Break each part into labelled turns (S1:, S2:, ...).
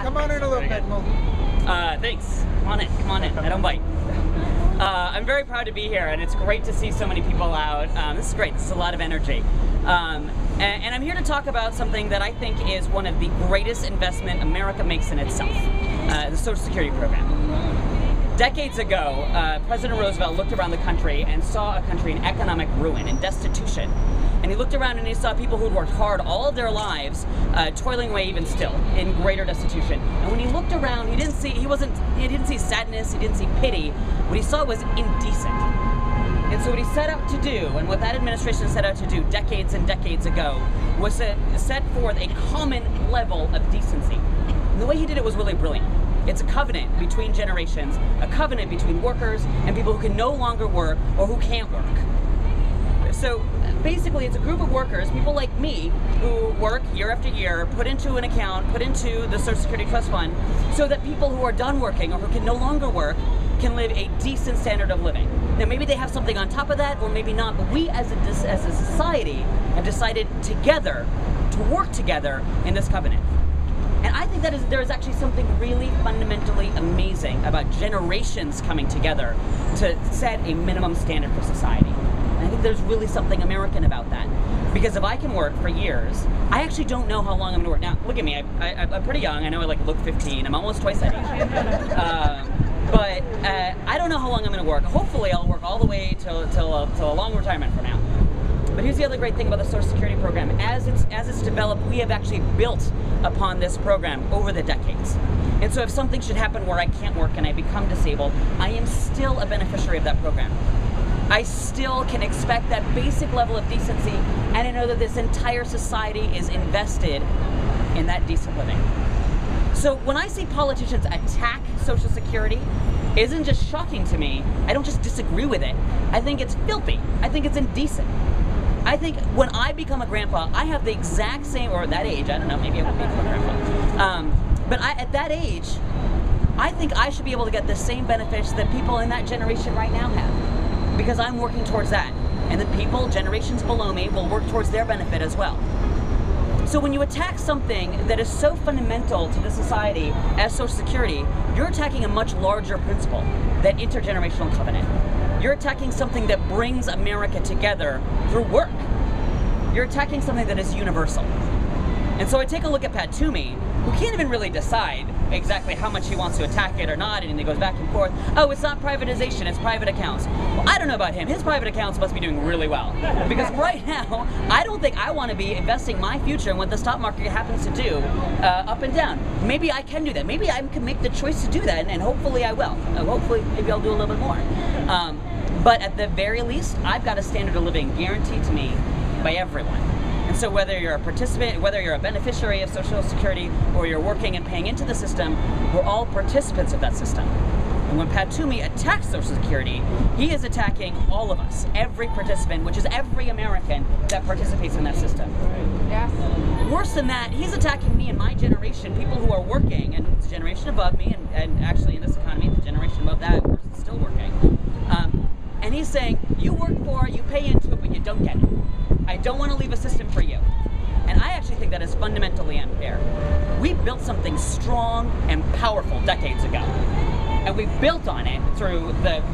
S1: Come on in a little bit.
S2: Thanks. Come on in. I don't bite. I'm very proud to be here, and it's great to see so many people out. This is great. This is a lot of energy. And I'm here to talk about something that I think is one of the greatest investment America makes in itself, the Social Security program. Decades ago, President Roosevelt looked around the country and saw a country in economic ruin and destitution. And he looked around and he saw people who'd worked hard all of their lives, toiling away even still in greater destitution. And when he looked around, he didn't see sadness, he didn't see pity. What he saw was indecent. And so what he set out to do, and what that administration set out to do decades and decades ago, was to set forth a common level of decency. And the way he did it was really brilliant. It's a covenant between generations, a covenant between workers and people who can no longer work or who can't work. So basically it's a group of workers, people like me, who work year after year, put into an account, put into the Social Security Trust Fund, so that people who are done working or who can no longer work can live a decent standard of living. Now maybe they have something on top of that, or maybe not, but we as a society have decided together to work together in this covenant. And I think that there is actually something really fundamentally amazing about generations coming together to set a minimum standard for society. And I think there's really something American about that. Because if I can work for years, I actually don't know how long I'm going to work. Now, look at me. I'm pretty young. I know I look 15. I'm almost twice that age. But I don't know how long I'm going to work. Hopefully, I'll work all the way till a long retirement from now. But here's the other great thing about the Social Security program. As it's developed, we have actually built upon this program over the decades. And so if something should happen where I can't work and I become disabled, I am still a beneficiary of that program. I still can expect that basic level of decency, and I know that this entire society is invested in that decent living. So when I see politicians attack Social Security, it isn't just shocking to me. I don't just disagree with it. I think it's filthy. I think it's indecent. I think when I become a grandpa, I have the exact same, or at that age, I don't know, maybe I won't become a grandpa. But at that age, I think I should be able to get the same benefits that people in that generation right now have. Because I'm working towards that. And the people, generations below me, will work towards their benefit as well. So when you attack something that is so fundamental to the society as Social Security, you're attacking a much larger principle, that intergenerational covenant. You're attacking something that brings America together through work. You're attacking something that is universal. And so I take a look at Pat Toomey, who can't even really decide exactly how much he wants to attack it or not, and he goes back and forth. Oh, it's not privatization, it's private accounts. Well, I don't know about him. His private accounts must be doing really well. Because right now, I don't think I want to be investing my future in what the stock market happens to do up and down. Maybe I can do that. Maybe I can make the choice to do that, and hopefully I will. Hopefully, maybe I'll do a little bit more. But at the very least, I've got a standard of living guaranteed to me by everyone. And so whether you're a participant, whether you're a beneficiary of Social Security, or you're working and paying into the system, we're all participants of that system. And when Pat Toomey attacks Social Security, he is attacking all of us, every participant, which is every American that participates in that system.
S3: Yes.
S2: Worse than that, he's attacking me and my generation, people who are working, and the generation above me, and actually in this economy, the generation above that is still working. And he's saying, you work for it, you pay into it, but you don't get it. I don't want to leave a system for you. And I actually think that is fundamentally unfair. We built something strong and powerful decades ago. And we built on it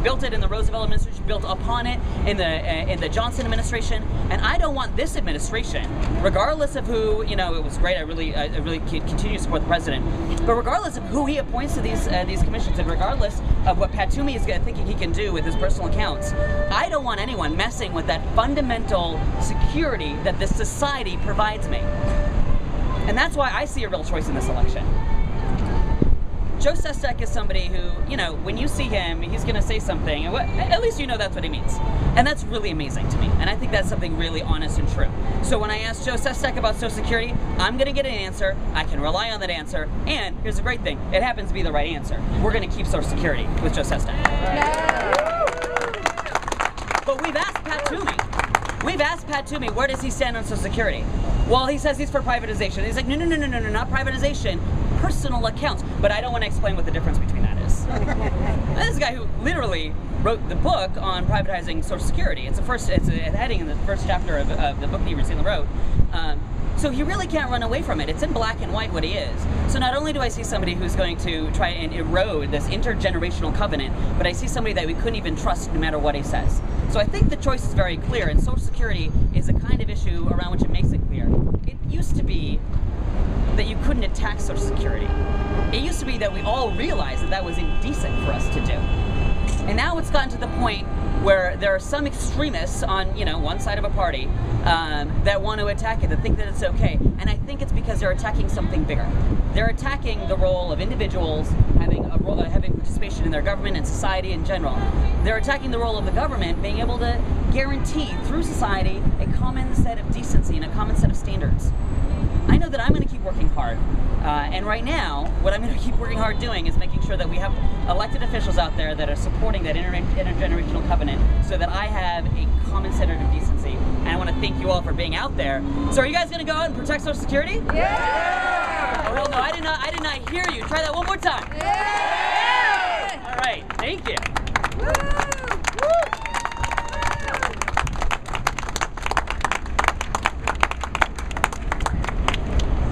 S2: built it in the Roosevelt administration, built upon it in the Johnson administration. And I don't want this administration, regardless of who, it was great. I really continue to support the president. But regardless of who he appoints to these commissions, and regardless of what Pat Toomey is thinking he can do with his personal accounts, I don't want anyone messing with that fundamental security that this society provides me. And that's why I see a real choice in this election. Joe Sestak is somebody who, when you see him, he's going to say something, and at least that's what he means. And that's really amazing to me. And I think that's something really honest and true. So when I ask Joe Sestak about Social Security, I'm going to get an answer. I can rely on that answer. And here's the great thing. It happens to be the right answer. We're going to keep Social Security with Joe Sestak. But we've asked Pat Toomey, where does he stand on Social Security? Well, he says he's for privatization. He's like, no, not privatization. Personal accounts. But I don't want to explain what the difference between that is. This is a guy who literally wrote the book on privatizing Social Security. It's a heading in the first chapter of the book he recently wrote. So he really can't run away from it. It's in black and white what he is. So not only do I see somebody who's going to try and erode this intergenerational covenant, but I see somebody that we couldn't even trust no matter what he says. So I think the choice is very clear, and Social Security is a kind of issue around which it makes it clear. It used to be that you couldn't attack Social Security. It used to be that we all realized that that was indecent for us to do. And now it's gotten to the point where there are some extremists on, one side of a party that want to attack it, that think that it's okay. And I think it's because they're attacking something bigger. They're attacking the role of individuals having participation in their government and society in general. They're attacking the role of the government being able to guarantee through society a common set of decency and a common set of standards. I know that I'm going to keep working hard, and right now, what I'm going to keep working hard doing is making sure that we have elected officials out there that are supporting that intergenerational covenant so that I have a common standard of decency, and I want to thank you all for being out there. So are you guys going to go out and protect Social Security? Yeah! Oh, hell no, I did not hear you. Try that one more time. Yeah! All right, thank you. Woo! Woo!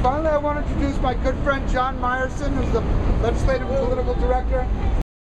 S1: Finally, I want to introduce my good friend John Meyerson, who's the Legislative and Political Director.